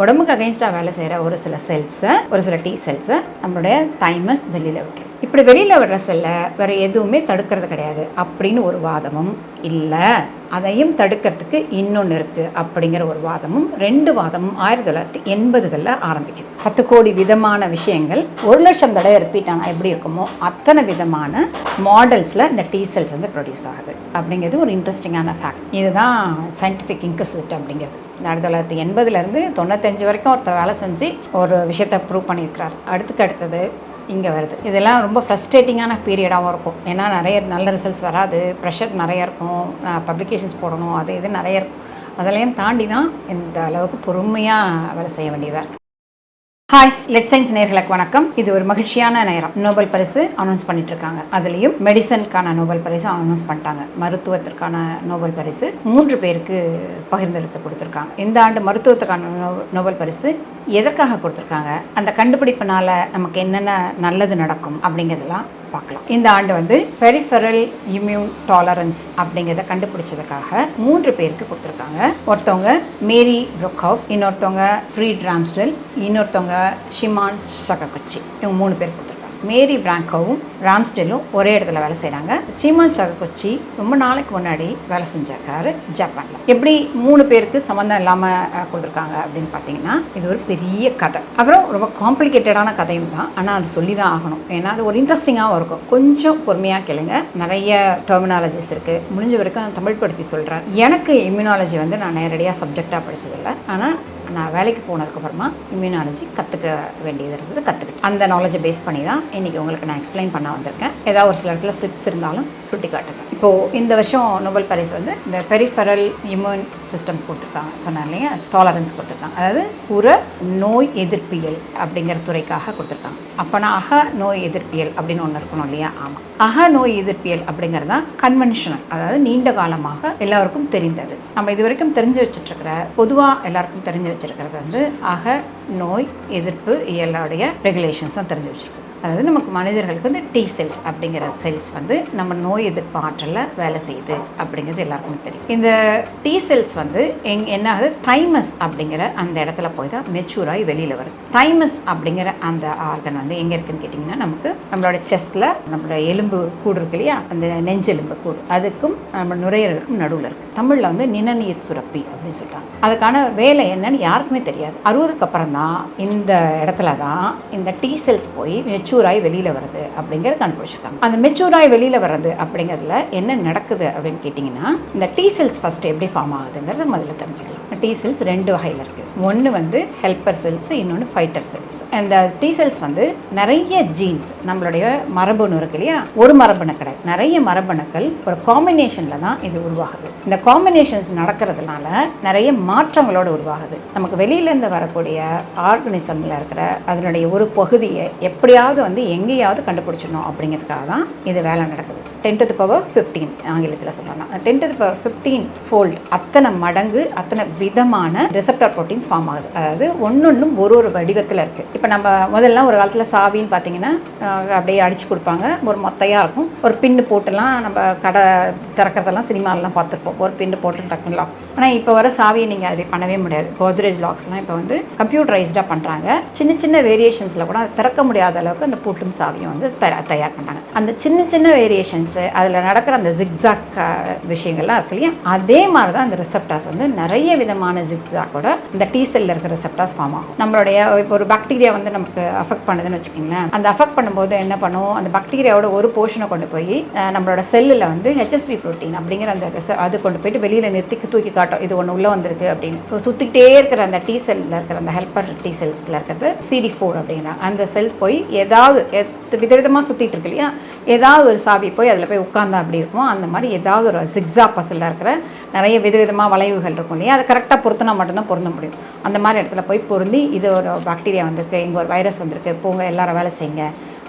உடம்புக்கு அகைன்ஸ்டாக வேலை செய்கிற ஒரு சில செல்ஸை, ஒரு சில டி செல்ஸை நம்மளுடைய தைமஸ் வெளியில் விட்டுரும். இப்படி வெளியில் விடுற செல்லை வேறு எதுவுமே தடுக்கிறது கிடையாது அப்படின்னு ஒரு வாதமும் இல்லை, அதையும் தடுக்கிறதுக்கு இன்னொன்று இருக்குது அப்படிங்கிற ஒரு வாதமும், 2 வாதமும் 1980களில் ஆரம்பிக்குது. 10 கோடி விதமான விஷயங்கள் 1,00,000 தடவை ரிப்பீட் ஆனால் எப்படி இருக்குமோ அத்தனை விதமான மாடல்ஸில் இந்த டி செல்ஸ் வந்து ப்ரொடியூஸ் ஆகுது அப்படிங்கிறது ஒரு இன்ட்ரெஸ்டிங்கான ஃபேக்ட். இதுதான் சயின்டிஃபிக் இன்க்விசிட் அப்படிங்கிறது. 1980லேருந்து 95 வரைக்கும் ஒருத்தர் வேலை செஞ்சு ஒரு விஷயத்தை ப்ரூவ் பண்ணியிருக்கிறார். அடுத்தது இங்கே வருது. இதெல்லாம் ரொம்ப ஃப்ரஸ்ட்ரேட்டிங்கான பீரியடாகவும் இருக்கும். ஏன்னா நிறைய நல்ல ரிசல்ட்ஸ் வராது, ப்ரெஷர் நிறையா இருக்கும், பப்ளிகேஷன்ஸ் போடணும், இது நிறைய இருக்கும். அதெல்லாம் தாண்டி தான் இந்த அளவுக்கு பொறுமையாக வேலை செய்ய வேண்டியதாக இருக்குது. ஹாய், லெட் சயின்ஸ் நேயர்களுக்கு வணக்கம். இது ஒரு மகிழ்ச்சியான நேரம். நோபல் பரிசு அனௌன்ஸ் பண்ணிட்டு இருக்காங்க. அதுலேயும் மெடிசனுக்கான நோபல் பரிசு அனௌன்ஸ் பண்ணிட்டாங்க. மருத்துவத்திற்கான நோபல் பரிசு 3 பேருக்கு பகிர்ந்தெடுத்து கொடுத்துருக்காங்க. இந்த ஆண்டு மருத்துவத்துக்கான நோபல் பரிசு எதற்காக கொடுத்துருக்காங்க, அந்த கண்டுபிடிப்பினால நமக்கு என்னென்ன நல்லது நடக்கும் அப்படிங்கிறதெல்லாம் பார்க்கலாம். இந்த ஆண்டு வந்து பெரிஃபெரல் இம்யூன் டாலரன்ஸ் அப்படிங்கிறத கண்டுபிடிச்சதுக்காக 3 பேருக்கு கொடுத்துருக்காங்க. ஒருத்தவங்க மேரி ப்ரொக்கோவ், இன்னொருத்தவங்க ஃப்ரீட் ராம்ஸ்டெல், இன்னொருத்தவங்க ஷிமான் சககுச்சி. இவங்க 3 பேர் கொடுத்துருக்காங்க. மேரி பிராங்கோவும் ராம்ஸ்டெல்லும் ஒரே இடத்துல வேலை செய்கிறாங்க. ஷிமான் சககுச்சி ரொம்ப நாளைக்கு முன்னாடி வேலை செஞ்சிருக்காரு ஜப்பானில். எப்படி 3 பேருக்கு சம்மந்தம் இல்லாமல் கொடுத்துருக்காங்க அப்படின்னு பார்த்தீங்கன்னா, இது ஒரு பெரிய கதை. அப்புறம் ரொம்ப காம்ப்ளிகேட்டடான கதையும் தான், ஆனால் அது சொல்லி தான் ஆகணும். ஏன்னா அது ஒரு இன்ட்ரெஸ்டிங்காகவும் இருக்கும். கொஞ்சம் பொறுமையாக கேளுங்க. நிறைய டெர்மினாலஜிஸ் இருக்குது. முடிஞ்ச வரைக்கும் நான் தமிழ் படுத்தி சொல்கிறேன். எனக்கு இம்யூனாலஜி வந்து நான் நேரடியாக சப்ஜெக்டாக படித்ததில்லை, ஆனால் நான் வேலைக்கு போனதுக்கப்புறமா இம்யூனாலஜி கற்றுக்க வேண்டியது இருந்தது, கற்றுக்கிட்டேன். அந்த நாலேஜை பேஸ் பண்ணி தான் இன்றைக்கி உங்களுக்கு நான் எக்ஸ்பிளைன் பண்ண வந்திருக்கேன். ஏதாவது ஒரு சில இடத்துல ஸ்லிப்ஸ் இருந்தாலும் சுட்டி காட்டுங்க. இப்போது இந்த வருஷம் நோபல் பரிசு வந்து இந்த பெரிஃபெரல் இம்யூன் சிஸ்டம் கொடுத்துருக்காங்க, சொன்னேன் இல்லையா, டாலரன்ஸ் கொடுத்துருக்காங்க. அதாவது புற நோய் எதிர்ப்பியல் அப்படிங்கிற துறைக்காக கொடுத்துருக்காங்க. அப்போனா அக நோய் எதிர்ப்பியல் அப்படின்னு ஒன்று இருக்கணும் இல்லையா? ஆமாம், அக நோய் எதிர்ப்பியல் அப்படிங்கிறது தான் கன்வென்ஷனல், அதாவது நீண்ட காலமாக எல்லாருக்கும் தெரிந்தது. நம்ம இது வரைக்கும் தெரிஞ்சு வச்சுட்ருக்கிற, பொதுவாக எல்லாருக்கும் தெரிஞ்சு வச்சுருக்கிறது வந்து அக நோய் எதிர்ப்பு இயலுடைய ரெகுலேஷன்ஸ் தான் தெரிஞ்சு வச்சுருக்கோம். அதாவது நமக்கு மனிதர்களுக்கு வந்து டி செல்ஸ் அப்படிங்கிற செல்ஸ் வந்து நம்ம நோய் எதிர்ப்பு ஆற்றலில் வேலை செய்யுது அப்படிங்கிறது எல்லாருக்குமே தெரியும். இந்த டி செல்ஸ் வந்து என்ன ஆகுது, தைமஸ் அப்படிங்கிற அந்த இடத்துல போய் தான் மெச்சூராகி வெளியில் வருது. தைமஸ் அப்படிங்கிற அந்த ஆர்கன் வந்து எங்கே இருக்குன்னு கேட்டிங்கன்னா, நமக்கு நம்மளோட செஸ்ட்டில் நம்மளோட எலும்பு கூடு இருக்கு இல்லையா, அந்த நெஞ்செலும்பு கூடு, அதுக்கும் நம்ம நுரையீரலுக்கும் நடுவில் இருக்குது. தமிழில் வந்து நிணநீர் சுரப்பி அப்படின்னு சொல்கிறாங்க. அதுக்கான வேலை என்னன்னு யாருக்குமே தெரியாது. 60க்கு அப்புறம் தான் இந்த இடத்துல தான் இந்த டி செல்ஸ் போய் மெச்சூராகி வெளியில் வருது அப்படிங்கிறது கண்டுபிடிச்சிருக்காங்க. அந்த மெச்சூராகி வெளியில் வர்றது அப்படிங்கிறதுல என்ன நடக்குது அப்படின்னு கேட்டிங்கன்னா, இந்த டி செல்ஸ் ஃபஸ்ட்டு எப்படி ஃபார்ம் ஆகுதுங்கிறது முதல்ல தெரிஞ்சுக்கலாம். டி செல்ஸ் 2 வகையில் இருக்குது. ஒன்று வந்து ஹெல்ப்பர் செல்ஸ், இன்னொன்று ஃபைட்டர் செல்ஸ். இந்த டி செல்ஸ் வந்து நிறைய ஜீன்ஸ், நம்மளுடைய மரபணு இருக்கு இல்லையா, ஒரு மரபணு கிடையாது, நிறைய மரபணுக்கள் ஒரு காம்பினேஷனில் தான் இது உருவாகுது. இந்த காம்பினேஷன்ஸ் நடக்கிறதுனால நிறைய மாற்றங்களோடு உருவாகுது. நமக்கு வெளியிலேருந்து வரக்கூடிய ஆர்கனிசமில் இருக்கிற அதனுடைய ஒரு பகுதியை எப்படியாவது வந்து எங்கேயாவது கண்டுபிடிச்சிடணும் அப்படிங்கிறதுக்காக தான் இது வேலை நடக்குது. 10 to the power 15 ஆங்கிலத்தில் சொல்லலாம். 10 to the power 15 ஃபோல்ட், அத்தனை மடங்கு, அத்தனை விதமான ரிசெப்டார் ப்ரோட்டீன்ஸ் ஃபார்ம் ஆகுது. அதாவது ஒன்னொன்றும் ஒரு வடிவத்தில் இருக்குது. இப்போ நம்ம முதல்ல ஒரு காலத்தில் சாவின்னு பார்த்தீங்கன்னா அப்படியே அடித்து கொடுப்பாங்க, ஒரு மொத்தையாக இருக்கும், ஒரு பின்னு போட்டுலாம் நம்ம கடை திறக்கிறதெல்லாம் சினிமாலெலாம் பார்த்துருப்போம், ஒரு பின்னு போட்டு டக்குன்னு லாக். ஆனால் இப்போ வர சாவியை நீங்கள் அதை பண்ணவே முடியாது. கோத்ரேஜ் லாக்ஸ்லாம் இப்போ வந்து கம்ப்யூட்டரைஸ்டாக பண்ணுறாங்க. சின்ன சின்ன வேரியேஷன்ஸில் கூட திறக்க முடியாத அளவுக்கு அந்த பூட்டும் சாவியும் வந்து தயார் பண்ணுறாங்க. அந்த சின்ன வேரியேஷன்ஸ், அதில் நடக்கிற அந்த ஜிக்ஸாக் விஷயங்கள்லாம் இருக்கு இல்லையா, அதே மாதிரி தான் இந்த ரிசெப்டார்ஸ் வந்து நிறைய விதமான ஜிக்ஸாக்கோட இந்த டி செல்லில் இருக்கிற ரிசெப்டார்ஸ் ஃபார்ம் ஆகும். நம்மளுடைய இப்போ ஒரு பாக்டீரியா வந்து நமக்கு அஃபெக்ட் பண்ணுதுன்னு வச்சுக்கிங்களேன், அந்த அஃபெக்ட் பண்ணும்போது என்ன பண்ணுவோம், அந்த பாக்டீரியாவோட ஒரு போர்ஷனை கொண்டு போய் நம்மளோட செல்லில் வந்து HSP ப்ரோட்டீன் அப்படிங்கிற அந்த அது கொண்டு போயிட்டு வெளியில் நிறுத்தி தூக்கி காட்டும், இது ஒன்று உள்ளே வந்திருக்கு அப்படின்னு. சுற்றிக்கிட்டே இருக்கிற அந்த டி செல்லில் இருக்கிற அந்த ஹெல்ப்பர் டி செல்ஸில் இருக்கிறது CD4 அப்படிங்கிற அந்த செல் போய் ஏதாவது விதவிதமாக சுற்றிட்டு இருக்கு இல்லையா, ஏதாவது ஒரு சாவி போய் அதில் போய் உட்காந்தா அப்படி இருக்கும். அந்த மாதிரி ஏதாவது ஒரு ஜிக்ஸா பசிலில் இருக்கிற நிறைய விதவிதமாக வளைவுகள் இருக்கும் இல்லையா, அதை கரெக்டாக பொருத்தினா மட்டும்தான் பொருந்த முடியும். அந்த மாதிரி இடத்துல போய் பொருந்தி, இது ஒரு பாக்டீரியா வந்திருக்கு, இங்கே ஒரு வைரஸ் வந்திருக்கு, போங்க எல்லாரும் வேலை செய்யுங்க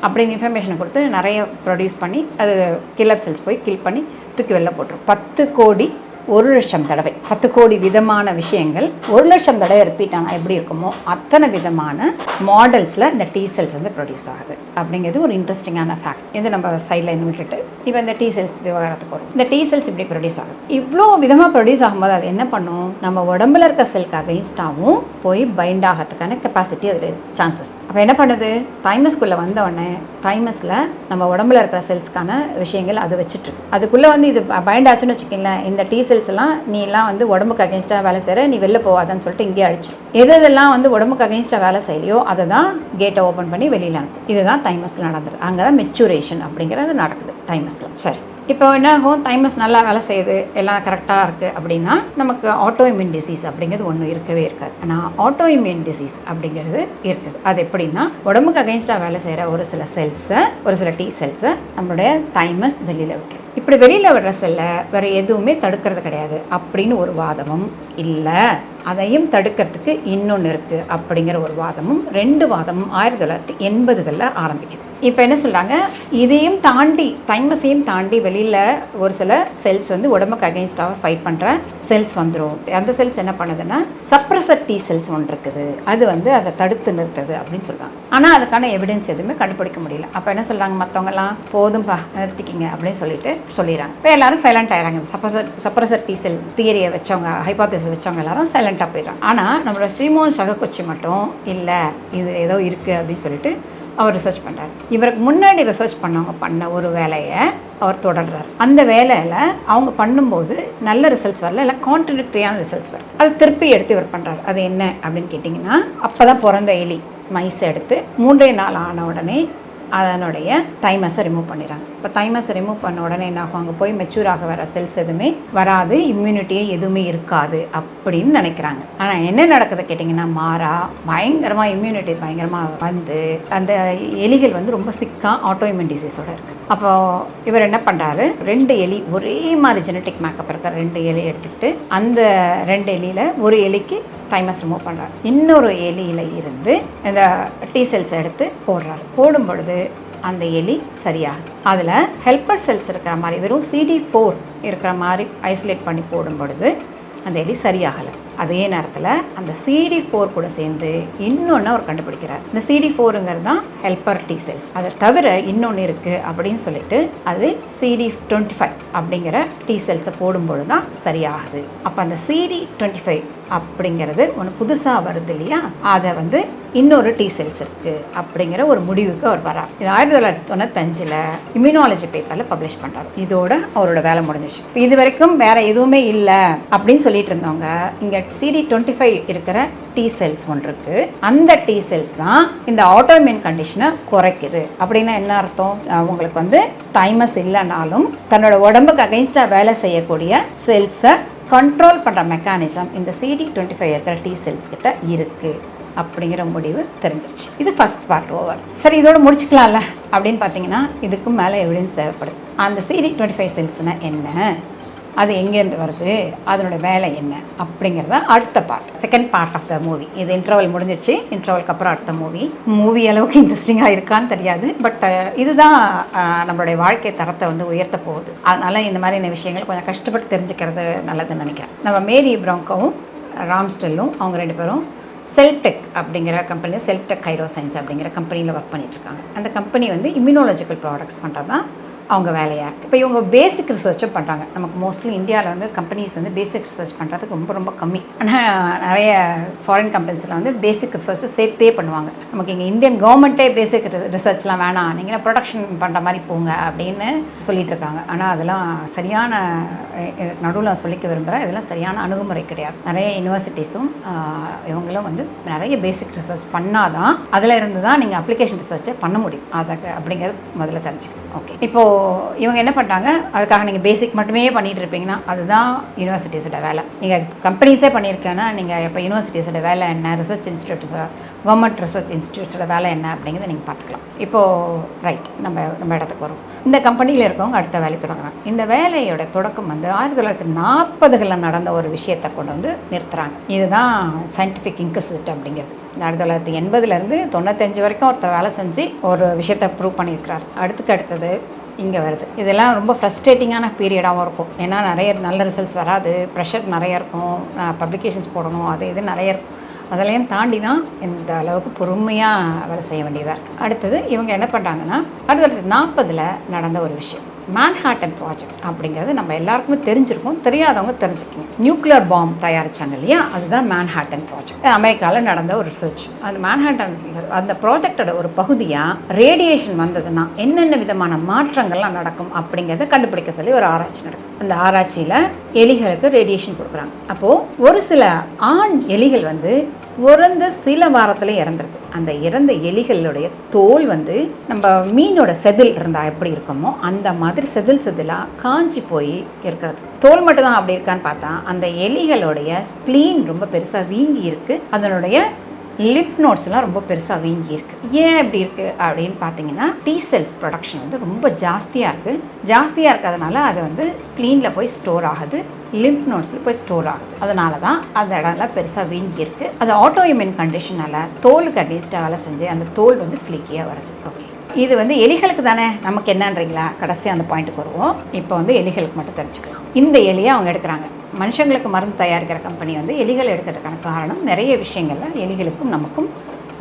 அப்படின்னு இன்ஃபர்மேஷனை கொடுத்து நிறைய ப்ரொடியூஸ் பண்ணி அது கில்லர் செல்ஸ் போய் கில் பண்ணி தூக்கி வெளில போட்டுரும். 10 கோடி 1,00,000 தடவை 10 கோடி விதமான விஷயங்கள் 1,00,000 தடவை ரிப்பீட் ஆனால் எப்படி இருக்குமோ அத்தனை விதமான மாடல்ஸில் இந்த டீ செல்ஸ் வந்து ப்ரொடியூஸ் ஆகுது அப்படிங்கிறது ஒரு இன்ட்ரெஸ்டிங்கான ஃபேக்ட். இது நம்ம சைடில் என்ன விட்டுட்டு இப்போ இந்த டீ செல்ஸ் விவகாரத்துக்கு வரும். இந்த டீ செல்ஸ் இப்படி ப்ரொடியூஸ் ஆகுது. இவ்வளோ விதமாக ப்ரொடியூஸ் ஆகும்போது அது என்ன பண்ணும், நம்ம உடம்புல இருக்க செல்க்கு அகைன்ஸ்டாகவும் போய் பைண்ட் ஆகிறதுக்கான கெப்பாசிட்டி அதில் சான்சஸ். அப்போ என்ன பண்ணுது, தைமஸ்குள்ளே வந்த உடனே தைமஸில் நம்ம உடம்புல இருக்கிற செல்ஸ்க்கான விஷயங்கள் அது வச்சுட்டு அதுக்குள்ளே வந்து இது பைண்ட் ஆச்சுன்னு வச்சுக்கோங்களேன், இந்த டீ செல்ஸ் எல்லாம் நீ எல்லாம் வந்து உடம்புக்கு அகைன்ஸ்டாக வேலை செய்கிற, நீ வெளில போவாதான்னு சொல்லிட்டு இங்கே அடிச்சிடும். எதெல்லாம் வந்து உடம்புக்கு அகைன்ஸ்டாக வேலை செய்யலையோ அதை தான் கேட்டை ஓப்பன் பண்ணி வெளியில் அனுப்பும். இதுதான் தைமஸில் நடந்தது. அங்கே தான் மெச்சூரேஷன் அப்படிங்கிறது நடக்குது தைமஸில். சரி, இப்போ என்ன ஆகும், தைமஸ் நல்லா வேலை செய்யுது, எல்லாம் கரெக்டாக இருக்குது அப்படின்னா நமக்கு ஆட்டோஇம்யூன் டிசீஸ் அப்படிங்கிறது ஒன்று இருக்கவே இருக்காது. ஆனால் ஆட்டோஇம்யூன் டிசீஸ் அப்படிங்கிறது இருக்குது. அது எப்படின்னா உடம்புக்கு அகைன்ஸ்டாக வேலை செய்கிற ஒரு சில செல்ஸை, ஒரு சில டீ செல்ஸை நம்மளுடைய தைமஸ் வெளியில் விட்டுருது. இப்படி வெளியில் விடுற செல்லை வேறு எதுவுமே தடுக்கிறது கிடையாது அப்படின்னு ஒரு வாதமும் இல்லை, அதையும் தடுக்கிறதுக்கு இன்னொன்று இருக்குது அப்படிங்கிற ஒரு வாதமும், 2 வாதமும் 1980களில் ஆரம்பிக்குது. இப்போ என்ன சொல்கிறாங்க, இதையும் தாண்டி தைமஸையும் தாண்டி வெளியில் ஒரு சில செல்ஸ் வந்து உடம்புக்கு அகைன்ஸ்டாக ஃபைட் பண்ணுற செல்ஸ் வந்துடும். அந்த செல்ஸ் என்ன பண்ணுதுன்னா சப்ரஸர் டீ செல்ஸ் ஒன்று இருக்குது, அது வந்து அதை தடுத்து நிறுத்துது அப்படின்னு சொல்கிறாங்க. ஆனால் அதுக்கான எவிடன்ஸ் எதுவுமே கண்டுபிடிக்க முடியல. அப்போ என்ன சொல்கிறாங்க, மற்றவங்கலாம் போதும்பா நிறுத்திக்கிங்க அப்படின்னு சொல்லிடுறாங்க. இப்போ எல்லாரும் சைலண்ட் ஆகிறாங்க. சப்ரஸர் டீ செல் தியரியை வச்சவங்க, ஹைபோதேசிஸ் வச்சவங்க எல்லாரும் சைலண்டாக போயிடுறாங்க. ஆனால் நம்மளோட ஸ்ரீமோகன் சககோச்சி மட்டும் இல்லை, இது ஏதோ இருக்குது அப்படின்னு சொல்லிட்டு அவர் ரிசர்ச் பண்ணுறாரு. இவருக்கு முன்னாடி ரிசர்ச் பண்ணவங்க பண்ண ஒரு வேலையை அவர் தொடர்றாரு. அந்த வேலையில் அவங்க பண்ணும்போது நல்ல ரிசல்ட்ஸ் வரல, இல்லை கான்ட்ரடிக்டரியான ரிசல்ட்ஸ் வருது. அது திருப்பி எடுத்து இவர் பண்ணுறாரு. அது என்ன அப்படின்னு கேட்டிங்கன்னா, அப்போ தான் பிறந்த எலி மைஸை எடுத்து 3 நாள் ஆன உடனே அதனுடைய தைமஸை ரிமூவ் பண்ணிடுறாங்க. இப்போ தைமஸை ரிமூவ் பண்ண உடனே என்ன ஆகும், அங்கே போய் மெச்சூர் ஆக வர செல்ஸ் எதுவுமே வராது, இம்யூனிட்டியே எதுவுமே இருக்காது அப்படின்னு நினைக்கிறாங்க. ஆனால் என்ன நடக்குது கேட்டிங்கன்னா, மாறா பயங்கரமாக இம்யூனிட்டி பயங்கரமாக வந்து அந்த எலிகள் வந்து ரொம்ப சிக்காக ஆட்டோஇம்யூன் டிசீஸோடு இருக்குது. அப்போது இவர் என்ன பண்ணுறாரு, 2 எலி ஒரே மாதிரி ஜெனட்டிக் மேக்கப் இருக்கிற 2 எலி எடுத்துக்கிட்டு அந்த 2 எலியில் ஒரு எலிக்கு தைமஸ் ரிமூவ் பண்ணுறாரு, இன்னொரு எலியில் இருந்து இந்த டீ செல்ஸ் எடுத்து போடுறாரு. போடும் பொழுது அந்த எலி சரியாகுது. அதில் ஹெல்ப்பர் செல்ஸ் இருக்கிற மாதிரி வெறும் CD4 இருக்கிற மாதிரி ஐசோலேட் பண்ணி போடும் பொழுது அந்த எலி சரியாகலை. அதே நேரத்தில் அந்த CD4 கூட சேர்ந்து இன்னொன்று அவர் கண்டுபிடிக்கிறார். இந்த CD4ங்கிறது தான் ஹெல்ப்பர் டீ செல்ஸ். அதை தவிர இன்னொன்று இருக்குது அப்படின்னு சொல்லிட்டு அது CD25 அப்படிங்கிற டீ செல்ஸை போடும்பொழுது தான் சரியாகுது. அப்போ அந்த CD25 அப்படிங்கிறது ஒன்று புதுசாக வருது இல்லையா, அதை வந்து இன்னொரு டீ செல்ஸ் இருக்குது அப்படிங்கிற ஒரு முடிவுக்கு அவர் வரார். இது 1995 இம்யூனாலஜி பேப்பரில் பப்ளிஷ் பண்ணுறாரு. இதோட அவரோட வேலை முடிஞ்சிச்சு. இப்போ இது வரைக்கும் வேறு எதுவுமே இல்லை அப்படின்னு சொல்லிட்டு இருந்தவங்க, இங்கே CD25 இருக்கிற டீ செல்ஸ் ஒன்று இருக்குது, அந்த டீ செல்ஸ் தான் இந்த ஆட்டோஇம்யூன் கண்டிஷனை குறைக்குது. அப்படின்னா என்ன அர்த்தம், உங்களுக்கு வந்து தைமஸ் இல்லைனாலும் தன்னோட உடம்புக்கு அகைன்ஸ்டாக வேலை செய்யக்கூடிய செல்ஸை கண்ட்ரோல் பண்ணுற மெக்கானிசம் இந்த CD25 இருக்கிற டீ செல்ஸ் கிட்ட இருக்குது அப்படிங்கிற முடிவு தெரிஞ்சிருச்சு. இது ஃபர்ஸ்ட் பார்ட் ஓவர். சரி, இதோட முடிச்சுக்கலாம்ல அப்படின்னு பார்த்தீங்கன்னா, இதுக்கும் மேலே எவிடன்ஸ் தேவைப்படுது. அந்த CD25 செல்ஸ்னால் என்ன, அது எங்கேருந்து வருது, அதனோட வேலை என்ன அப்படிங்கிறத அடுத்த part, second part of the movie. இது இன்டர்வல் முடிஞ்சிடுச்சு. இன்டர்வலுக்கு அப்புறம் அடுத்த மூவி அளவுக்கு இன்ட்ரெஸ்டிங்காக இருக்கான்னு தெரியாது, பட் இதுதான் நம்மளுடைய வாழ்க்கை தரத்தை வந்து உயர்த்த போகுது. அதனால் இந்த மாதிரியான விஷயங்கள் கொஞ்சம் கஷ்டப்பட்டு தெரிஞ்சுக்கிறது நல்லதுன்னு நினைக்கிறேன். நம்ம மேரி பிராங்கோவும் ராம்ஸ்டெல்லும் அவங்க 2 பேரும் செல்டெக் அப்படிங்கிற கம்பெனியில், செல்டெக் கைரோசைன்ஸ் அப்படிங்கிற கம்பெனியில் ஒர்க் பண்ணிகிட்ருக்காங்க. அந்த கம்பெனி வந்து இம்யூனாலஜிக்கல் ப்ராடக்ட்ஸ் பண்ணுறது தான் அவங்க வேலையாக இருக்குது. இப்போ இவங்க பேசிக் ரிசர்ச்சும் பண்ணுறாங்க. நமக்கு மோஸ்ட்லி இந்தியாவில் வந்து கம்பெனிஸ் வந்து பேசிக் ரிசர்ச் பண்ணுறதுக்கு ரொம்ப கம்மி. ஆனால் நிறைய ஃபாரின் கம்பெனிஸில் வந்து பேசிக் ரிசர்ச்சும் சேர்த்தே பண்ணுவாங்க. நமக்கு இங்கே இந்தியன் கவர்மெண்ட்டே பேசிக் ரிசர்ச்லாம் வேணாம், நீங்கள் ப்ரொடக்ஷன் பண்ணுற மாதிரி போங்க அப்படின்னு சொல்லிட்டு இருக்காங்க. ஆனால் அதெல்லாம் சரியான, நடுவில் சொல்லிக்க விரும்புகிறேன், இதெல்லாம் சரியான அணுகுமுறை கிடையாது. நிறைய யூனிவர்சிட்டிஸும் இவங்களும் வந்து நிறைய பேசிக் ரிசர்ச் பண்ணால் தான் அதில் இருந்து தான் நீங்கள் அப்ளிகேஷன் ரிசர்ச்சை பண்ண முடியும். அதை அப்படிங்கிறது முதல்ல தெரிஞ்சுக்கணும். ஓகே, இப்போது இவங்க என்ன பண்ணுறாங்க, அதுக்காக நீங்கள் பேசிக் மட்டுமே பண்ணிகிட்டு இருப்பீங்கன்னா அதுதான் யூனிவர்சிட்டிஸோட வேலை. நீங்கள் கம்பெனிஸே பண்ணியிருக்கேன்னா நீங்கள் இப்போ யூனிவர்சிட்டிஸோட வேலை என்ன, ரிசர்ச் இன்ஸ்டியூட்ஸோட, கவர்மெண்ட் ரிசர்ச் இன்ஸ்டியூட்ஸோட வேலை என்ன அப்படிங்கிறத நீங்கள் பார்த்துக்கலாம். இப்போது ரைட், நம்ம இடத்துக்கு வரும். இந்த கம்பெனியில் இருக்கவங்க அடுத்த வேலை தொடங்குறாங்க. இந்த வேலையோட தொடக்கம் வந்து 1940களில் நடந்த ஒரு விஷயத்தை கொண்டு வந்து நிறுத்துகிறாங்க. இதுதான் சயின்டிஃபிக் இன்குசிட் அப்படிங்கிறது. 1980லேருந்து 95 வரைக்கும் ஒருத்தர் வேலை செஞ்சு ஒரு விஷயத்தை ப்ரூவ் பண்ணியிருக்கிறார். அடுத்தது இங்கே வருது. இதெல்லாம் ரொம்ப ஃப்ரஸ்ட்ரேட்டிங்கான பீரியடாகவும் இருக்கும். ஏன்னா நிறைய நல்ல ரிசல்ட்ஸ் வராது, ப்ரெஷர் நிறைய இருக்கும், பப்ளிகேஷன்ஸ் போடணும், அது இது நிறைய இருக்கும். அதெல்லாம் தாண்டி தான் இந்த அளவுக்கு பொறுமையாக வேலை செய்ய வேண்டியதாக இருக்குது. அடுத்தது இவங்க என்ன பண்ணுறாங்கன்னா, அடுத்தடுத்து 40 நடந்த ஒரு விஷயம், மேன்ஹாட்டன் ப்ராஜெக்ட் அப்படிங்கிறது நம்ம எல்லாருக்குமே தெரிஞ்சிருக்கும், தெரியாதவங்க தெரிஞ்சுக்கோங்க. நியூக்ளியர் பாம் தயாரித்தாங்க இல்லையா, அதுதான் மேன்ஹாட்டன் ப்ராஜெக்ட். அமெரிக்காவில் நடந்த ஒரு ரிசர்ச். அந்த மேன்ஹாட்டன் அந்த ப்ராஜெக்டோட ஒரு பகுதியாக ரேடியேஷன் வந்ததுன்னா என்னென்ன விதமான மாற்றங்கள்லாம் நடக்கும் அப்படிங்கிறத கண்டுபிடிக்க சொல்லி ஒரு ஆராய்ச்சி நடக்கும். அந்த ஆராய்ச்சியில் எலிகளுக்கு ரேடியேஷன் கொடுக்குறாங்க. அப்போது ஒரு சில ஆண் எலிகள் வந்து பிறந்த சில வாரத்தில் இறந்துருது. அந்த இறந்த எலிகளுடைய தோல் வந்து நம்ம மீனோட செதில் இருந்தால் எப்படி இருக்குமோ அந்த மாதிரி செதிலாக காஞ்சி போய் இருக்கிறது. தோல் மட்டும் தான் அப்படி இருக்கான்னு பார்த்தா அந்த எலிகளுடைய ஸ்ப்ளீன் ரொம்ப பெருசாக வீங்கி இருக்குது, அதனுடைய லிஃப் நோட்ஸ்லாம் ரொம்ப பெருசாக வீங்கி இருக்குது. ஏன் இப்படி இருக்குது அப்படின்னு பார்த்தீங்கன்னா, T cells ப்ரொடக்ஷன் வந்து ரொம்ப ஜாஸ்தியாக இருக்குது. ஜாஸ்தியாக இருக்கிறதுனால அது வந்து ஸ்ப்ளீனில் போய் ஸ்டோர் ஆகுது, லிம்ப் நோட்ஸில் போய் ஸ்டோர் ஆகுது. அதனால தான் அந்த இடம்லாம் பெருசாக வீங்கி இருக்குது. அது ஆட்டோஇம்யூன் கண்டிஷனால் தோலுக்கு அகேன்ஸ்டாக வேலை செஞ்சு அந்த தோல் வந்து ஃப்ளீக்கியாக வருது. ஓகே, இது வந்து எலிகளுக்கு தானே, நமக்கு என்னன்றீங்களா? கடைசி அந்த பாயிண்ட்டுக்கு வருவோம். இப்போ வந்து எலிகளுக்கு மட்டும் தெரிஞ்சுக்கலாம். இந்த எலியை அவங்க எடுக்கிறாங்க. மனுஷங்களுக்கு மருந்து தயாரிக்கிற கம்பெனி வந்து எலிகள் எடுக்கிறதுக்கான காரணம் நிறைய விஷயங்கள்ல எலிகளுக்கும் நமக்கும்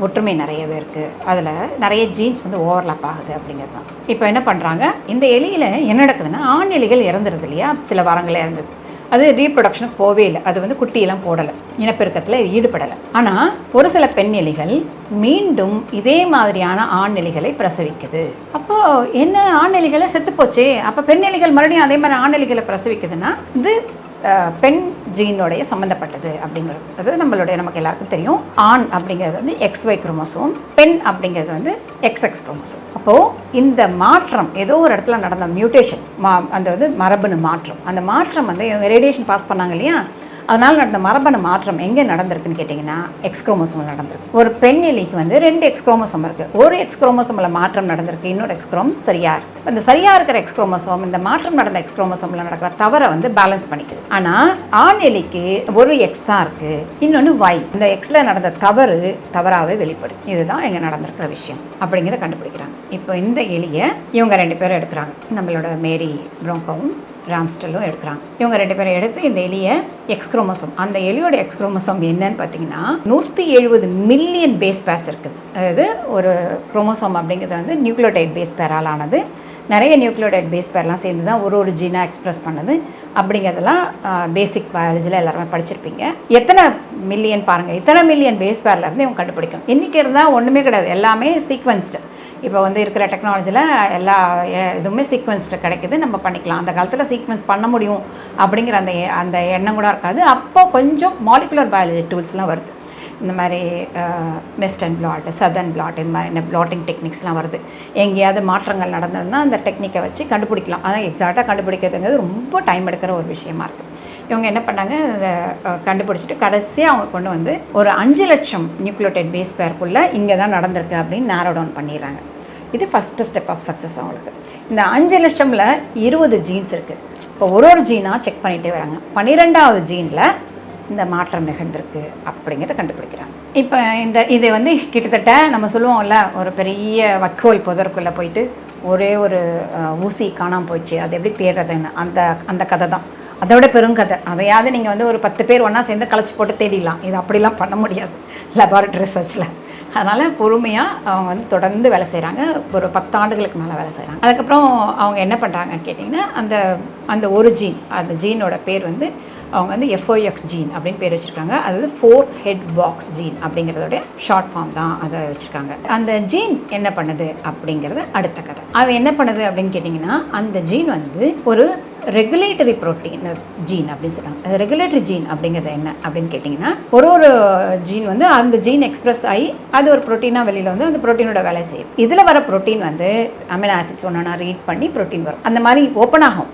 ஒற்றுமை நிறையவே இருக்குது. அதில் நிறைய ஜீன்ஸ் வந்து ஓவர்லாப் ஆகுது அப்படிங்கிறது தான். இப்போ என்ன பண்ணுறாங்க, இந்த எலியில் என்ன நடக்குதுன்னா, ஆண் எலிகள் இறந்துருது இல்லையா, சில வாரங்களே இறந்தது. அது ரீப்ரொடக்ஷனுக்கு போவே இல்லை, அது வந்து குட்டியெல்லாம் போடலை, இனப்பெருக்கத்தில் ஈடுபடலை. ஆனால் ஒரு சில பெண் எலிகள் மீண்டும் இதே மாதிரியான ஆண் எலிகளை பிரசவிக்குது. அப்போது என்ன, ஆண் எலிகளை செத்து போச்சு, அப்போ பெண் எலிகள் மறுபடியும் அதே மாதிரி ஆண் எலிகளை பிரசவிக்குதுன்னா இது பெண் ஜீனோடைய சம்மந்தப்பட்டது அப்படிங்கிறது. அது நமக்கு எல்லாருக்கும் தெரியும். ஆண் அப்படிங்கிறது வந்து XY குரோமோசோம், பெண் அப்படிங்கிறது வந்து XX குரோமோசோம். அப்போது இந்த மாற்றம் ஏதோ ஒரு இடத்துல நடந்த மியூட்டேஷன், அந்த வந்து மரபணு மாற்றம், அந்த மாற்றம் வந்து ரேடியேஷன் பாஸ் பண்ணாங்க இல்லையா, அதனால் நடந்த மரபணு மாற்றம் எங்கே நடந்திருக்குன்னு கேட்டிங்கன்னா X குரோமோசோமில் நடந்திருக்கு. ஒரு பெண் எலிக்கு வந்து 2 X குரோமோசோம் இருக்குது. ஒரு X குரோமோசோமில் மாற்றம் நடந்திருக்கு, இன்னொரு X குரோமோசோம் சரியாக இருக்குது. அந்த சரியாக இருக்கிற X குரோமோசோம் இந்த மாற்றம் நடந்த X குரோமோசோமில் நடக்கிற தவறை வந்து பேலன்ஸ் பண்ணிக்குது. ஆனால் ஆண் எலிக்கு ஒரு X தான் இருக்குது, இன்னொன்று Y. இந்த Xல நடந்த தவறாகவே வெளிப்படுது. இதுதான் இங்கே நடந்திருக்கிற விஷயம் அப்படிங்கிறத கண்டுபிடிக்கிறாங்க. இப்போ இந்த எலியை இவங்க 2 பேரும் எடுக்கிறாங்க. நம்மளோட மேரி ப்ரோங்காவும் ராம்ஸ்டலும் எடுக்கிறாங்க. இவங்க 2 பேரும் எடுத்து இந்த எலியை X குரோமோசோம், அந்த எலியோட X குரோமோசோம் என்னன்னு பார்த்தீங்கன்னா 170 மில்லியன் பேஸ் பேர்ஸ் இருக்குது. அதாவது ஒரு குரோமோசோம் அப்படிங்கிறது வந்து நியூக்ளியோடைட் பேஸ் பேரால் ஆனது. நிறைய நியூக்ளியோடைட் பேஸ் பேர்லாம் சேர்ந்து தான் ஒரு ஜீனாக எக்ஸ்பிரஸ் பண்ணுது அப்படிங்கிறதெல்லாம் பேசிக் பயாலஜியில் எல்லாருமே படிச்சிருப்பீங்க. எத்தனை மில்லியன் பாருங்கள், இத்தனை மில்லியன் பேஸ் பேர்லேருந்து இவங்க கண்டுபிடிக்கணும். இன்றைக்கி இருந்தால் ஒன்றுமே கிடையாது, எல்லாமே சீக்வன்ஸ்டு. இப்போ வந்து இருக்கிற டெக்னாலஜியில் எல்லா இதுவுமே சீக்வன்ஸ்டு கிடைக்குது, நம்ம பண்ணிக்கலாம். அந்த காலத்தில் சீக்வன்ஸ் பண்ண முடியும் அப்படிங்கிற அந்த எண்ணம் கூட இருக்காது. அப்போ கொஞ்சம் மாலிகுலர் பயாலஜி டூல்ஸ்லாம் வருது. இந்த மாதிரி வெஸ்டர்ன் பிளாட், சதர்ன் பிளாட், இந்த மாதிரி பிளாட்டிங் டெக்னிக்ஸ்லாம் வருது. எங்கேயாவது மாற்றங்கள் நடந்ததுன்னா அந்த டெக்னிக்கை வச்சு கண்டுபிடிக்கலாம். அதான் எக்ஸாக்டாக கண்டுபிடிக்கிறதுங்கிறது ரொம்ப டைம் எடுக்கிற ஒரு விஷயமா இருக்குது. இவங்க என்ன பண்ணாங்க, அதை கண்டுபிடிச்சிட்டு கடைசியாக அவங்க கொண்டு வந்து ஒரு 5 லட்சம் நியூக்ளியோடைட் பேஸ் பேருக்குள்ளே இங்கே தான் நடந்திருக்கு அப்படின்னு நேரோ டவுன் பண்ணிடுறாங்க. இது ஃபஸ்ட்டு ஸ்டெப் ஆஃப் சக்ஸஸ் அவங்களுக்கு. இந்த 5 லட்சமில் 20 ஜீன்ஸ் இருக்குது. இப்போ ஒரு ஜீனாக செக் பண்ணிகிட்டே வராங்க. 12வது ஜீனில் இந்த மாற்றம் நிகழ்ந்திருக்கு அப்படிங்கிறத கண்டுபிடிக்கிறாங்க. இப்போ இது வந்து கிட்டத்தட்ட நம்ம சொல்லுவோம்ல, ஒரு பெரிய வக்கோல் புதற்குள்ளே போயிட்டு ஒரே ஒரு ஊசி காணாமல் போயிடுச்சு, அது எப்படி தேடுறதுன்னு அந்த கதை தான். அதோட பெருங்கதை. அதையாவது நீங்கள் வந்து ஒரு 10 பேர் ஒன்றா சேர்ந்து கலைச்சி போட்டு தேடிடலாம். இது அப்படிலாம் பண்ண முடியாது லெபார்ட்டரி ரிசர்ச்சில். அதனால் பொறுமையாக அவங்க வந்து தொடர்ந்து வேலை செய்கிறாங்க. ஒரு 10 ஆண்டுகளுக்கு மேலே வேலை செய்கிறாங்க. அதுக்கப்புறம் அவங்க என்ன பண்ணுறாங்கன்னு கேட்டிங்கன்னா, அந்த ஒரு ஜீன், அந்த ஜீனோட பேர் வந்து அவங்க வந்து FOX ஜீன் அப்படின்னு பேர் வச்சுருக்காங்க. அதாவது 4 ஹெட் பாக்ஸ் ஜீன் அப்படிங்கிறதோடைய ஷார்ட் ஃபார்ம் தான் அதை வச்சுருக்காங்க. அந்த ஜீன் என்ன பண்ணுது அப்படிங்கிறது அடுத்த கதை. அது என்ன பண்ணுது அப்படின்னு கேட்டிங்கன்னா, அந்த ஜீன் வந்து ஒரு ரெகுலேட்டரி ப்ரோட்டீன் ஜீன் அப்படின்னு சொல்கிறாங்க. அது ரெகுலேட்டரி ஜீன் அப்படிங்கிறது என்ன அப்படின்னு கேட்டிங்கன்னா, ஒரு ஜீன் வந்து அந்த ஜீன் எக்ஸ்பிரஸ் ஆகி அது ஒரு ப்ரோட்டீனாக வெளியில் வந்து அந்த ப்ரோட்டீனோட வேலை செய்யும். இதில் வர ப்ரோட்டீன் வந்து அமினோ ஆசிட்ஸ் ஒன்றா ரீட் பண்ணி ப்ரோட்டீன் வரும். அந்த மாதிரி ஓப்பன் ஆகும்.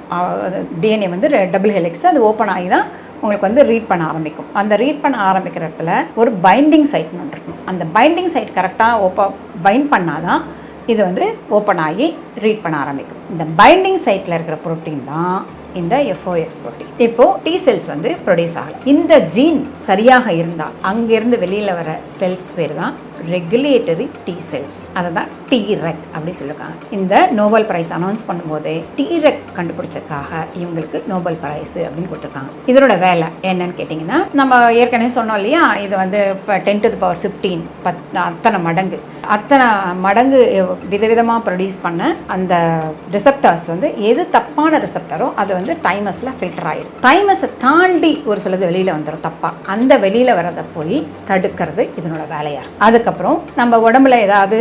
DNA வந்து டபுள் ஹெலிக்ஸ், அது ஓப்பன் ஆகி தான் உங்களுக்கு வந்து ரீட் பண்ண ஆரம்பிக்கும். அந்த ரீட் பண்ண ஆரம்பிக்கிற இடத்துல ஒரு பைண்டிங் சைட்னு ஒன்று இருக்கும். அந்த பைண்டிங் சைட் கரெக்டாக பைண்ட் பண்ணாதான் இது வந்து ஓப்பன் ஆகி ரீட் பண்ண ஆரம்பிக்கும். இந்த பைண்டிங் சைட்டில் இருக்கிற ப்ரோட்டீன் தான் இந்த FOX புரோட்டீன். இப்போ T செல்ஸ் வந்து ப்ரொடியூஸ் ஆகல. இந்த ஜீன் சரியாக இருந்தால் அங்கிருந்து வெளியில் வர செல்ஸ்க்கு பேர் தான் ரெகுலேட்டரி T செல்ஸ். அதை தான் Treg அப்படி சொல்லியிருக்காங்க. இந்த நோபல் பிரைஸ் அனௌன்ஸ் பண்ணும்போது Treg கண்டுபிடிச்சதுக்காக இவங்களுக்கு நோபல் பிரைஸ் அப்படின்னு கொடுத்துருக்காங்க. இதனோட வேலை என்னன்னு கேட்டிங்கன்னா, நம்ம ஏற்கனவே சொன்னோம் இல்லையா, இது வந்து இப்போ 10⁻15 அத்தனை மடங்கு விதவிதமாக ப்ரொடியூஸ் பண்ண அந்த ரிசப்டர்ஸ் வந்து எது தப்பான ரிசப்டரோ அது வந்து தைமஸில் ஃபில்டர் ஆயிடும். தைமஸை தாண்டி ஒரு சிலது வெளியில் வந்துடும் தப்பாக. அந்த வெளியில் வரதை போய் தடுக்கிறது இதனோட வேலையாக. அதுக்கப்புறம் நம்ம உடம்புல ஏதாவது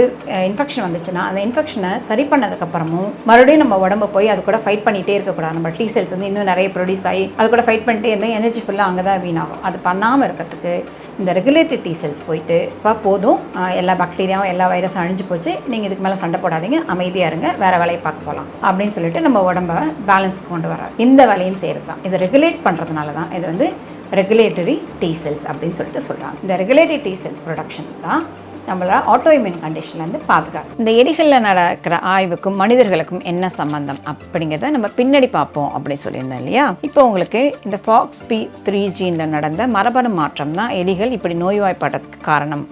இன்ஃபெக்ஷன் வந்துச்சுன்னா அந்த இன்ஃபெக்ஷனை சரி பண்ணதுக்கப்புறமும் மறுபடியும் நம்ம உடம்பு போய் அது கூட ஃபைட் பண்ணிகிட்டே இருக்கக்கூடாது. நம்ம T செல்ஸ் வந்து இன்னும் நிறைய ப்ரொடியூஸ் ஆகி அது கூட ஃபைட் பண்ணிட்டே இருந்தால் எனர்ஜி ஃபுல்லாக அங்கே தான் வீணாகும். அது பண்ணாமல் இருக்கிறதுக்கு இந்த ரெகுலேட்டரி T செல்ஸ் போயிட்டு இப்போ போதும், எல்லா பாக்டீரியாவும் எல்லா வைரஸும் அழிஞ்சு போச்சு, நீங்கள் இதுக்கு மேலே சண்டை போடாதீங்க, அமைதியாக இருங்க, வேறு வேலையை பார்க்க போகலாம் அப்படின்னு சொல்லிட்டு நம்ம உடம்பை பேலன்ஸ்க்கு கொண்டு வர இந்த வேலையும் செய்கிறது தான். இதை ரெகுலேட் பண்ணுறதுனால தான் இது வந்து ரெகுலேட்டரி T செல்ஸ் அப்படின்னு சொல்லிட்டு சொல்கிறாங்க. இந்த ரெகுலேட்டரி T செல்ஸ் ப்ரொடக்ஷன் தான் நம்மளோட ஆட்டோஇம்யூன் கண்டிஷன்லேருந்து பாதுகாக்கும். இந்த எலிகளில் நடக்கிற ஆய்வுக்கும் மனிதர்களுக்கும் என்ன சம்பந்தம் அப்படிங்கிறத நம்ம பின்னாடி பார்ப்போம் அப்படின்னு சொல்லியிருந்தோம் இல்லையா. இப்போ உங்களுக்கு இந்த FOXP3 ஜீனில் நடந்த மரபணு மாற்றம் தான் எலிகள் இப்படி நோய்வாய்ப்படுறதுக்கு காரணம்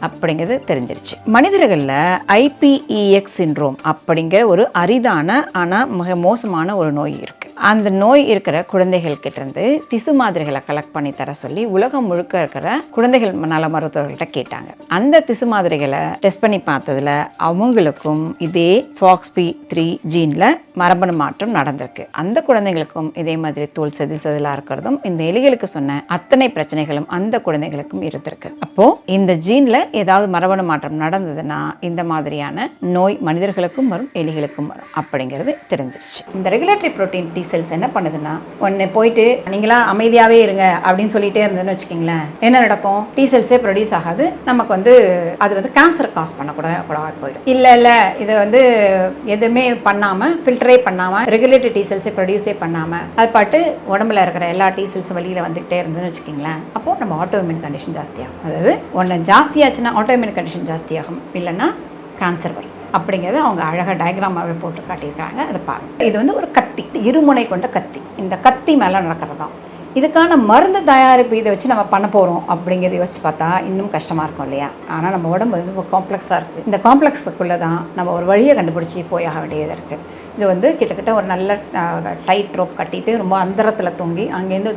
அப்படிங்கிறது தெரிஞ்சிருச்சு. மனிதர்களில் IPEX சிண்ட்ரோம் அப்படிங்கிற ஒரு அரிதான ஆனால் மிக மோசமான ஒரு நோய் இருக்குது. அந்த நோய் இருக்கிற குழந்தைகள்கிட்ட இருந்து திசு மாதிரிகளை கலெக்ட் பண்ணி தர சொல்லி உலகம் முழுக்க இருக்கிற குழந்தைகள் நல மருத்துவர்கள்ட்ட கேட்டாங்க. அந்த திசு மாதிரிகளை டெஸ்ட் பண்ணி பார்த்ததுல அவங்களுக்கும் இதே FOXP3 ஜீனில் மரபணு மாற்றம் நடந்திருக்கு. அந்த குழந்தைகளுக்கும் இதே மாதிரி தோல் செதிலாக இருக்கிறதும் இந்த எலிகளுக்கு சொன்ன அத்தனை பிரச்சனைகளும் அந்த குழந்தைகளுக்கும் இருந்திருக்கு. அப்போ இந்த ஜீன்ல ஏதாவது மரபணு மாற்றம் நடந்ததுன்னா இந்த மாதிரியான நோய் மனிதர்களுக்கும் வரும் எலிகளுக்கும் வரும் அப்படிங்கிறது தெரிஞ்சிருச்சு. இந்த ரெகுலேட்டரி புரோட்டீன் T செல்ஸ் என்ன பண்ணுதுன்னா, ஒன்று போயிட்டு நீங்களா அமைதியாகவே இருங்க அப்படின்னு சொல்லிட்டே இருந்ததுன்னு வச்சுக்கிங்களேன், என்ன நடக்கும், T செல்ஸே ப்ரொடியூஸ் ஆகாது. நமக்கு வந்து அது வந்து கேன்சர் காஸ் பண்ணக்கூட போயிடும். இல்லை இதை வந்து எதுவுமே பண்ணாமல் ஃபில்டரே பண்ணாமல் ரெகுலேட்டரி T செல்ஸை ப்ரொடியூஸே பண்ணாமல் அது பாட்டு உடம்புல இருக்கிற எல்லா T செல்ஸும் வெளியில் வந்துகிட்டே இருந்ததுன்னு வச்சுக்கிங்களேன், அப்போது நம்ம ஆட்டோஇம்யூன் கண்டிஷன் ஜாஸ்தியாகும். அதாவது ஒன்று ஜாஸ்தியாச்சுன்னா ஆட்டோஇம்யூன் கண்டிஷன் ஜாஸ்தியாகும், இல்லைன்னா கேன்சர் வரும் அப்படிங்கிறத அவங்க அழகாக டயக்ராமாகவே போட்டு காட்டியிருக்காங்க. அதை பாருங்கள். இது வந்து ஒரு கத்தி, இருமுனை கொண்ட கத்தி. இந்த கத்தி மேலே நடக்கிறது தான். இதுக்கான மருந்து தயாரிப்பு இதை வச்சு நம்ம பண்ண போகிறோம் அப்படிங்கிறத யோசிச்சு பார்த்தா இன்னும் கஷ்டமாக இருக்கும் இல்லையா. ஆனால் நம்ம உடம்பு வந்து ரொம்ப காம்ப்ளெக்ஸாக இருக்குது. இந்த காம்ப்ளெக்ஸுக்குள்ளே தான் நம்ம ஒரு வழியை கண்டுபிடிச்சி போயாக வேண்டியது இருக்குது. இது வந்து கிட்டத்தட்ட ஒரு நல்ல டைட் ரோப் கட்டிட்டு ரொம்ப அந்தரத்தில் தொங்கி அங்கேருந்து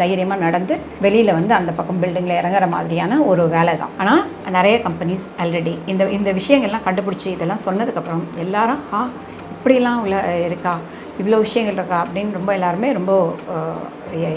தைரியமாக நடந்து வெளியில் வந்து அந்த பக்கம் பில்டிங்கில் இறங்குற மாதிரியான ஒரு வேலை தான். ஆனால் நிறைய கம்பெனிஸ் ஆல்ரெடி இந்த விஷயங்கள்லாம் கண்டுபிடிச்சி இதெல்லாம் சொன்னதுக்கப்புறம் எல்லாரும் இப்படிலாம் உள்ள இருக்கா, இவ்வளோ விஷயங்கள் இருக்கா அப்படின்னு ரொம்ப எல்லாருமே ரொம்ப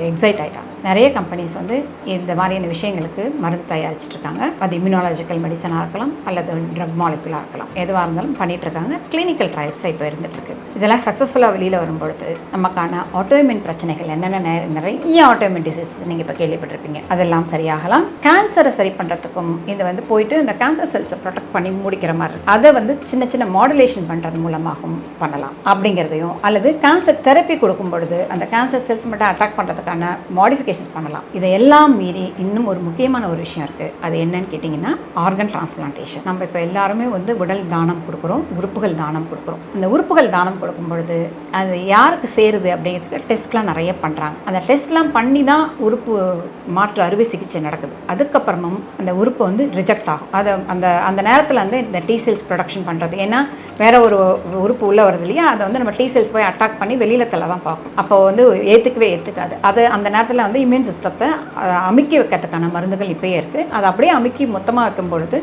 எக்ஸைட் ஆகிட்டாங்க. நிறைய கம்பெனிஸ் வந்து இந்த மாதிரியான விஷயங்களுக்கு மருந்து தயாரிச்சிட்ருக்காங்க. அது இம்யூனாலஜிக்கல் மெடிசனாக இருக்கலாம் அல்லது ட்ரக் மாலிகுலாக இருக்கலாம், எதுவாக இருந்தாலும் பண்ணிகிட்ருக்காங்க. கிளினிக்கல் ட்ரையல்ஸில் இப்போ இருந்துகிட்ருக்கு. இதெல்லாம் சக்ஸஸ்ஃபுல்லாக வெளியில் வரும்பொழுது நமக்கான ஆட்டோஇம்யூன் பிரச்சனைகள் என்னென்ன நிறைய ஆட்டோஇம்யூன் டிசீசஸ் நீங்கள் இப்போ கேள்விப்பட்டிருப்பீங்க, அதெல்லாம் சரியாகலாம். கேன்சரை சரி பண்ணுறதுக்கும் இது வந்து போயிட்டு இந்த கேன்சர் செல்ஸை ப்ரொடெக்ட் பண்ணி முடிக்கிற மாதிரி அதை வந்து சின்ன சின்ன மாடுலேஷன் பண்ணுறது மூலமாகவும் பண்ணலாம் அப்படிங்கிறதையும், அல்லது கேன்சர் தெரப்பி கொடுக்கும் பொழுது அந்த கேன்சர் செல்ஸ் மட்டும் அட்டாக் பண்ணுறதுக்கான மாடிஃபிகேஷன்ஸ் பண்ணலாம். இதையெல்லாம் மீறி இன்னும் ஒரு முக்கியமான ஒரு விஷயம் இருக்குது. அது என்னன்னு கேட்டிங்கன்னா ஆர்கன் டிரான்ஸ்பிளான்டேஷன். நம்ம இப்போ எல்லாருமே வந்து உடல் தானம் கொடுக்குறோம், உறுப்புகள் தானம் கொடுக்குறோம். அந்த உறுப்புகள் தானம் கொடுக்கும் பொழுது அது யாருக்கு சேருது அப்படிங்கிறதுக்கு டெஸ்ட்லாம் நிறைய பண்ணுறாங்க. அந்த டெஸ்ட்லாம் பண்ணி தான் உறுப்பு மாற்று அறுவை சிகிச்சை நடக்குது. அதுக்கப்புறமும் அந்த உறுப்பு வந்து ரிஜெக்ட் ஆகும். அதை அந்த நேரத்தில் வந்து இந்த T செல்ஸ் ப்ரொடக்ஷன் பண்ணுறது, ஏன்னா வேற ஒரு உறுப்பு உள்ளே வருது இல்லையா, அதை வந்து நம்ம T செல்ஸ் போய் அட்டாக் பண்ணி வெளியில் தள்ள தான் பார்க்கும். அப்போ வந்து ஏற்றுக்காது. அது அந்த நேரத்தில் வந்து இம்யூன் சிஸ்டத்தை அமுக்கி வைக்கிறதுக்கான மருந்துகள் இப்போயே இருக்குது. அதை அப்படியே அமுக்கி மொத்தமாக வைக்கும் பொழுது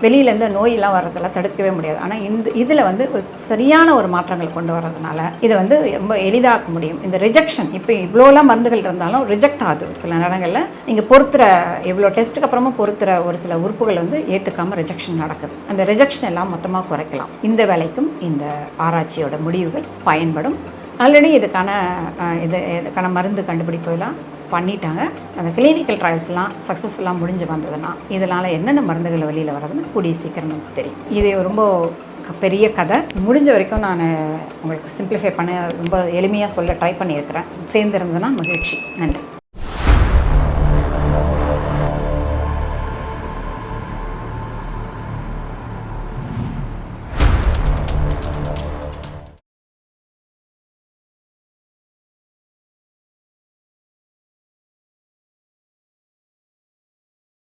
வெளியிலேருந்து நோயெல்லாம் வர்றதெல்லாம் தடுக்கவே முடியாது. ஆனால் இதில் வந்து சரியான ஒரு மாற்றங்கள் கொண்டு வர்றதுனால இதை வந்து ரொம்ப எளிதாக்க முடியும். இந்த ரிஜெக்ஷன் இப்போ இவ்வளோலாம் மருந்துகள் இருந்தாலும் ரிஜெக்ட் ஆகுது. சில நேரங்களில் நீங்கள் பொறுத்துற இவ்வளோ டெஸ்ட்டுக்கு அப்புறமா பொறுத்துற ஒரு சில உறுப்புகள் வந்து ஏற்றுக்காமல் ரிஜெக்ஷன் நடக்குது. அந்த ரிஜெக்ஷன் எல்லாம் மொத்தமாக குறைக்கலாம். இந்த வேலைக்கும் இந்த ஆராய்ச்சியோட முடிவுகள் பயன்படும். ஆல்ரெடி இதுக்கான மருந்து கண்டுபிடிப்பெல்லாம் பண்ணிட்டாங்க. அந்த கிளினிக்கல் ட்ரையல்ஸ்லாம் சக்ஸஸ்ஃபுல்லாக முடிஞ்சு வந்ததுன்னா இதனால் என்னென்ன மருந்துகள் வெளியில் வர்றதுன்னு கூடிய சீக்கிரம் நமக்கு தெரியும். இது ரொம்ப பெரிய கதை. முடிஞ்ச வரைக்கும் நான் உங்களுக்கு சிம்பிளிஃபை பண்ண ரொம்ப எளிமையாக சொல்ல ட்ரை பண்ணியிருக்கிறேன். சேர்ந்துருந்ததுன்னா மகிழ்ச்சி. நன்றி.